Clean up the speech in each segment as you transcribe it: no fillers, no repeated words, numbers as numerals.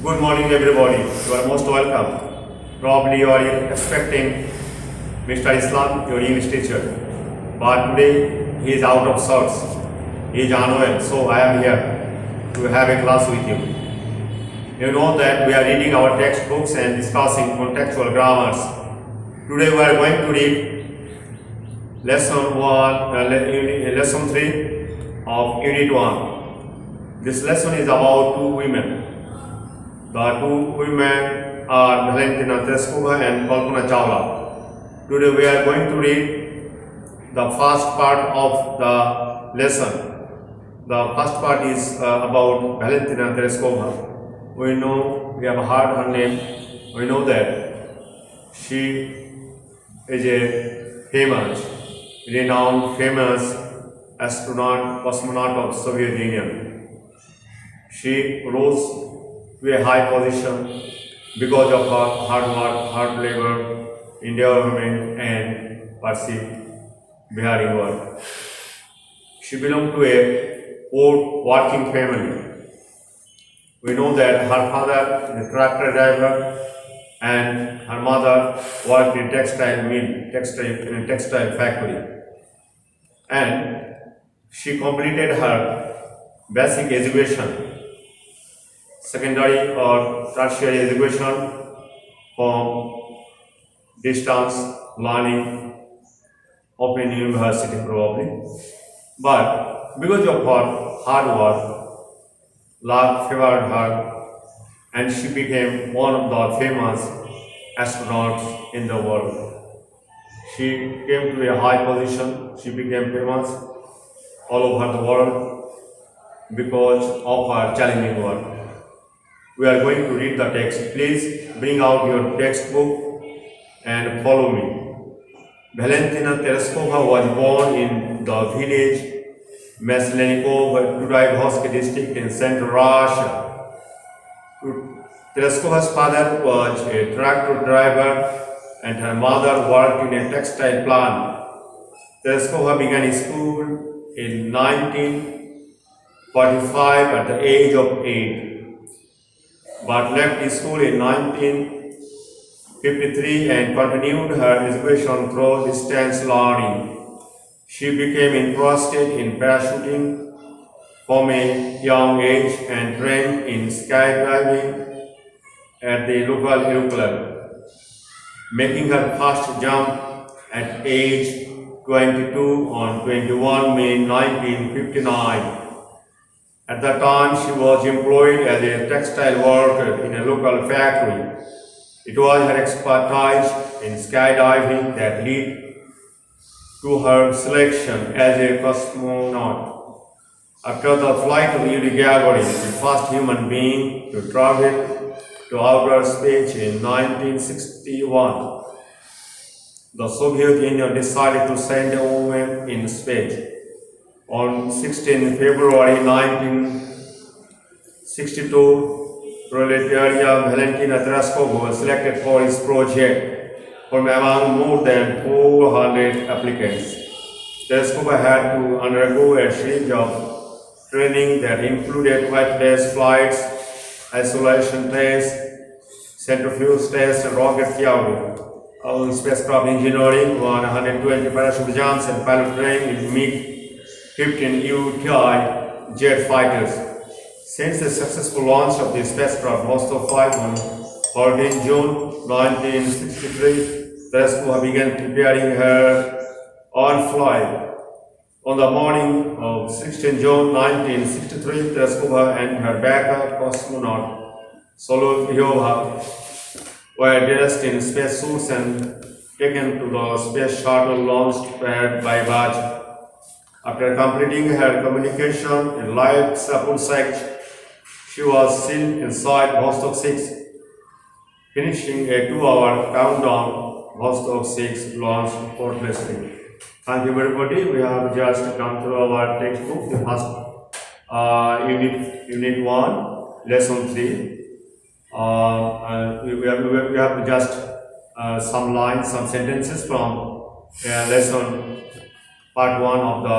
Good morning, everybody. You are most welcome. Probably you are expecting Mr. Islam, your English teacher, but today he is out of sorts. He is unwell, so I am here to have a class with you. You know that we are reading our textbooks and discussing contextual grammars. Today we are going to read lesson 3 of Unit 1. This lesson is about two women. The two women are Valentina Tereskova and Kalpana Chawla. Today we are going to read the first part of the lesson. The first part is about Valentina Tereskova. We have heard her name. We know that she is a renowned famous astronaut, cosmonaut of Soviet Union. She rose to a high position because of her hard work, hard labor, endeavor, and persevering work. She belonged to a poor working family. We know that her father is a tractor driver and her mother worked in textile factory. And she completed her basic education, secondary or tertiary education from distance learning, open university probably. But because of her hard work, luck favored her and she became one of the famous astronauts in the world. She came to a high position, she became famous all over the world because of her challenging work. We are going to read the text. Please bring out your textbook and follow me. Valentina Tereskova was born in the village Maslenikov, Tudayevsk district in central Russia. Tereskova's father was a tractor driver and her mother worked in a textile plant. Tereskova began school in 1945 at the age of 8. But left school in 1953 and continued her education through distance learning. She became interested in parachuting from a young age and trained in skydiving at the local aero club, making her first jump at age 22 on 21 May 1959. At that time, she was employed as a textile worker in a local factory. It was her expertise in skydiving that led to her selection as a cosmonaut. After the flight of Yuri Gagarin, the first human being to travel to outer space in 1961, the Soviet Union decided to send a woman in space. On 16 February 1962, Proletaria Valentina Tereskova was selected for his project from among more than 400 applicants. Tereskova had to undergo a series of training that included flight test flights, isolation tests, centrifuge tests, and rocket theory. Spacecraft engineering, 120 parachute jumps, and pilot training in MiG-15 UTI jet fighters. Since the successful launch of the spacecraft Vostok 5 on 14 June 1963, Tereskova began preparing her own flight. On the morning of 16 June 1963, Tereskova and her backup cosmonaut Soloveyova were dressed in spacesuits and taken to the space shuttle launched pad by Baj. After completing her communication and life support section, she was seen inside Vostok 6, finishing a 2-hour countdown. Vostok 6 launched effortlessly. Thank you, everybody. We have just come through our textbook, the first unit 1, lesson 3. We have just some lines, some sentences from lesson part 1 of the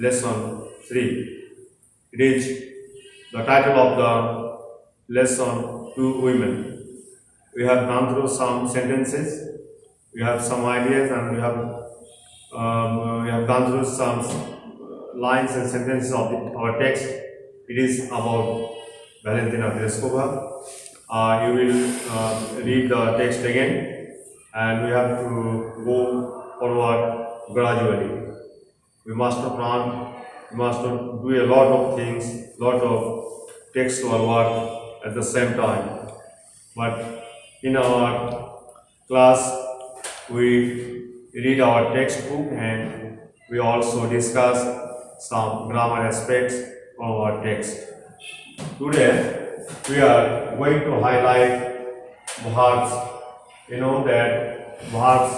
lesson 3. It is the title of the lesson to women. We have gone through some sentences, we have some ideas, and we have gone through some lines and sentences of our text. It is about Valentina Tereskova. You will read the text again, and we have to go forward gradually. We must not run, we must not do a lot of things, lot of textual work at the same time. But in our class, we read our textbook and we also discuss some grammar aspects of our text. Today, we are going to highlight verbs. You know that verbs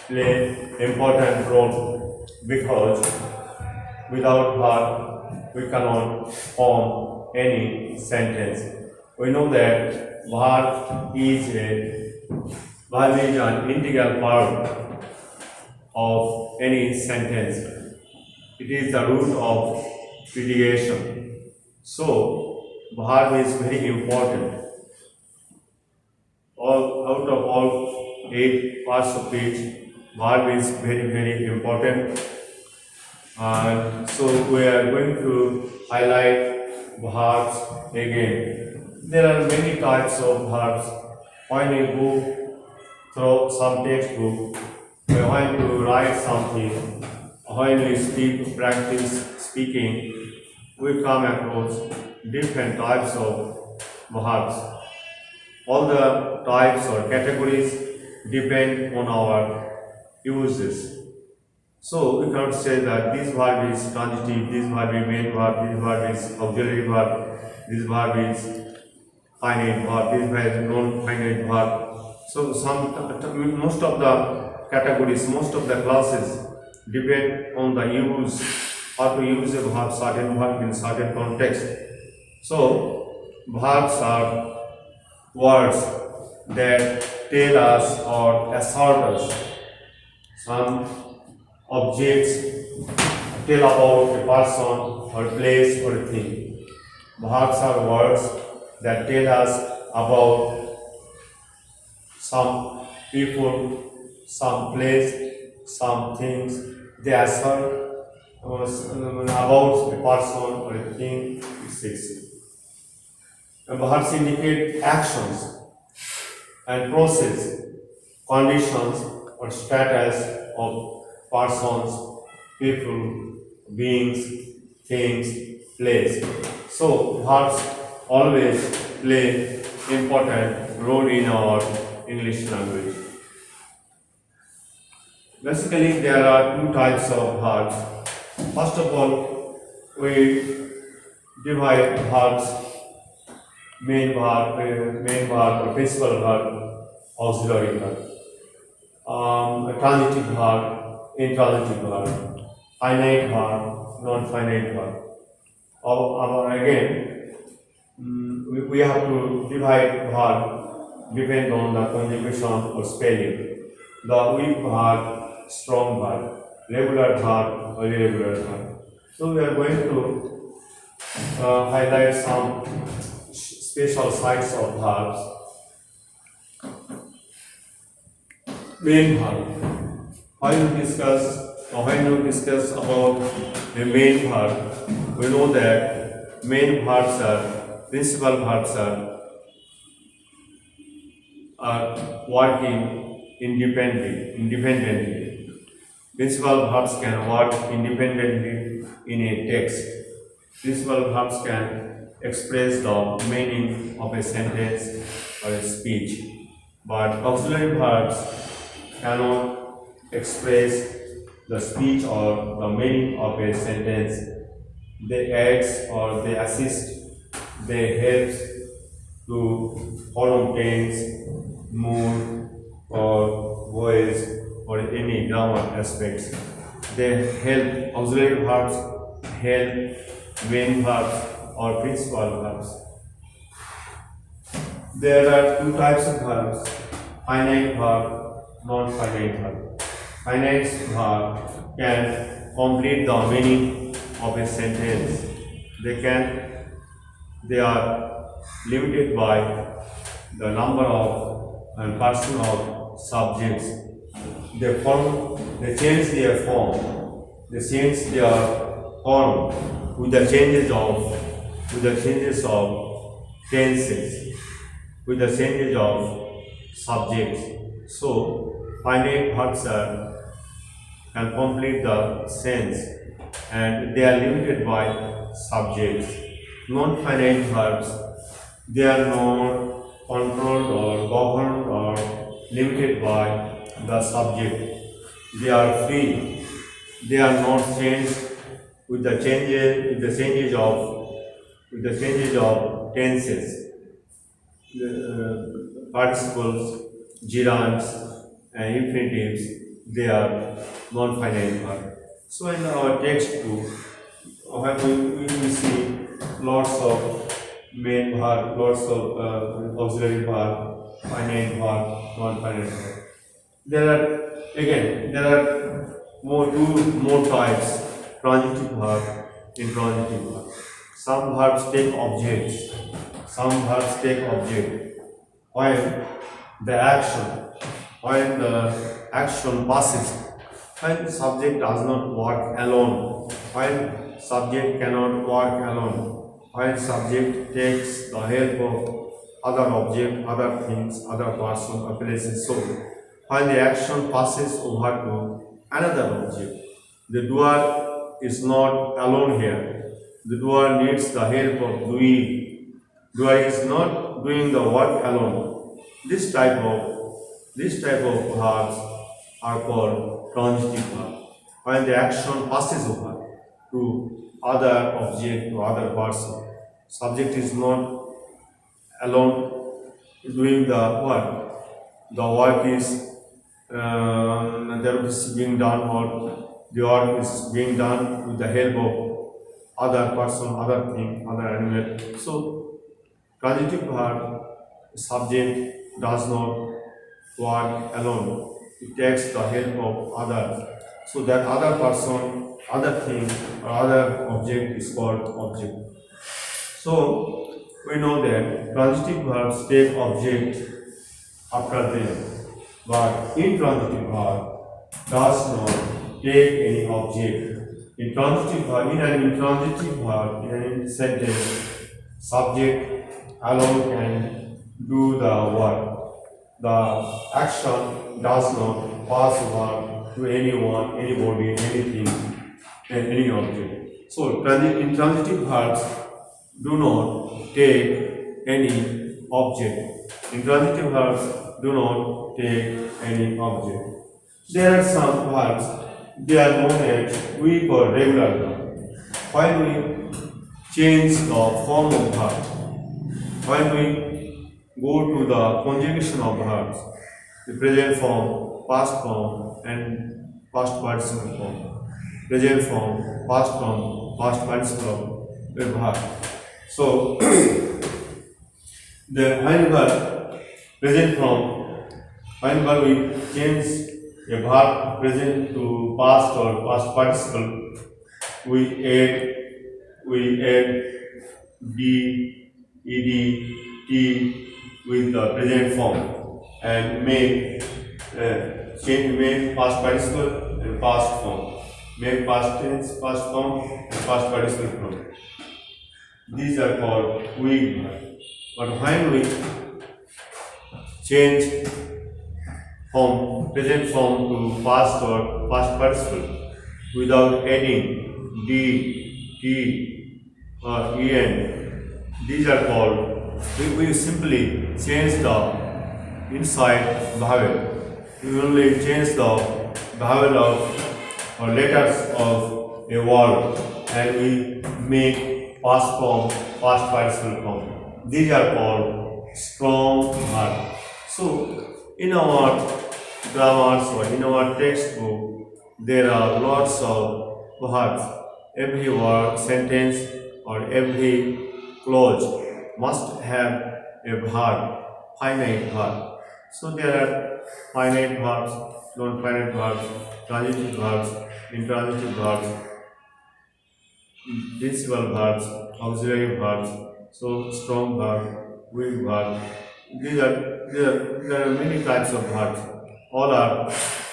play important role because without verb we cannot form any sentence. We know that verb is an integral part of any sentence. It is the root of predication. So, verb is very important. Out of all 8 parts of speech, verb is very important. And so we are going to highlight verbs again. There are many types of verbs. When you go through some textbook, when you write something, when we speak, practice speaking, we come across different types of verbs. All the types or categories depend on our uses. So we cannot say that this verb is transitive, this verb is main verb, this verb is auxiliary verb, this verb is finite verb, this verb is non-finite verb. So most of the categories, most of the classes depend on the use, how to use a verb, certain verb in certain context. So verbs are words that tell us or assert us some objects, tell about a person or place or a thing. Verbs are words that tell us about some people, some place, some things. They assert about a person or a thing, etc. Verbs indicate actions and process, conditions or status of persons, people, beings, things, place. So verbs always play important role in our English language. Basically, there are 2 types of verbs. First of all, we divide verbs: main verb, principal verb, auxiliary verb, transitive verb, intransitive verb, finite verb, non-finite verb. Again, we have to divide verb depend on the conjugation or spelling. The weak verb, strong verb, regular verb, or irregular verb. So we are going to highlight some special sides of verbs. Main verb. When we discuss about the main verb, we know that main verbs are principal verbs are working independently. Principal verbs can work independently in a text. Principal verbs can express the meaning of a sentence or a speech, but auxiliary verbs cannot express the speech or the meaning of a sentence. They add or they assist, they help to form tense, mood, or voice, or any grammar aspects. They help auxiliary verbs, help main verbs or principal verbs. There are 2 types of verbs: finite verb, non-finite verb. Finite verb can complete the meaning of a sentence. They are limited by the number of and person of subjects. They change their form, they change their form with the changes of tenses, with the changes of subjects. So finite verbs can complete the sense and they are limited by subjects. Non-finite verbs, they are not controlled or governed or limited by the subject. They are free. They are not changed with the changes of tenses, the participles, gerunds, and infinitives. They are non-finite verbs. So in our textbook, we see lots of main verb, lots of auxiliary verb, finite verb, non-finite verb. There are two more types: transitive verb, intransitive verb. Some verbs take objects. Some verbs take object. When the action, when the action passes, when subject does not work alone, when subject cannot work alone, when subject takes the help of other object, other things, other person, or places, so when the action passes over to another object, the doer is not alone here. The doer needs the help of doing. Doer is not doing the work alone. This type of verbs are called transitive verbs. When the action passes over to other object, to other person, subject is not alone doing the work. The work is being done, or the work is being done with the help of other person, other thing, other animal. So transitive verb, subject does not work alone. It takes the help of other. So that other person, other thing, or other object is called object. So we know that transitive verbs take object after them, but intransitive verb does not take any object. In an intransitive verb, in a sentence, subject alone can do the work. The action does not pass over to anyone, anybody, anything, and any object. So intransitive verbs do not take any object. Intransitive verbs do not take any object. There are some verbs, they are known as weak or regular verbs. When we change the form of verb, when we go to the conjugation of verbs, the present form, past form, and past participle form. Present form, past form, past participle of verb. So, whenever present form, whenever we change a verb present to past or past participle, we add d, ed, t with the present form and make past participle and past form, make past tense, past form, and past participle form. These are called weak verbs. But when we change from present form to past or past participle without adding d, t, or en, these are called, we simply change the inside vowel. We only change the vowel of or letters of a word and we make past form, past participle form. These are called strong verbs. So in our grammars or in our textbook, there are lots of verbs. Every word, sentence, or every clause must have a verb, finite verb. So there are finite verbs, non-finite verbs, transitive verbs, intransitive verbs, principal verbs, auxiliary verbs, So strong verb, weak verb. There are many types of verbs. All are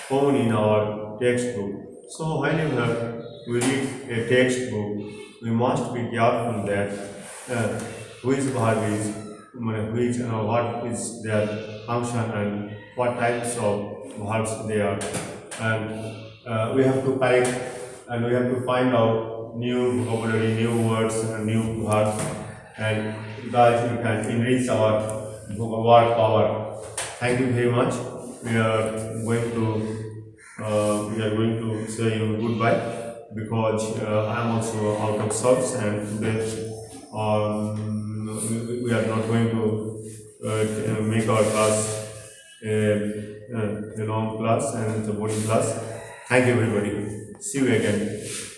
common in our textbook. So whenever we read a textbook, we must be careful that uh, which verb is, what is their function and what types of verbs they are, and we have to correct and we have to find out new vocabulary, new words, and new verbs, and thus we can enrich our word power. Thank you very much. We are going to say you goodbye because I am also out of sorts, and today we are not going to make our class a long class and it's a boring class. Thank you everybody. See you again.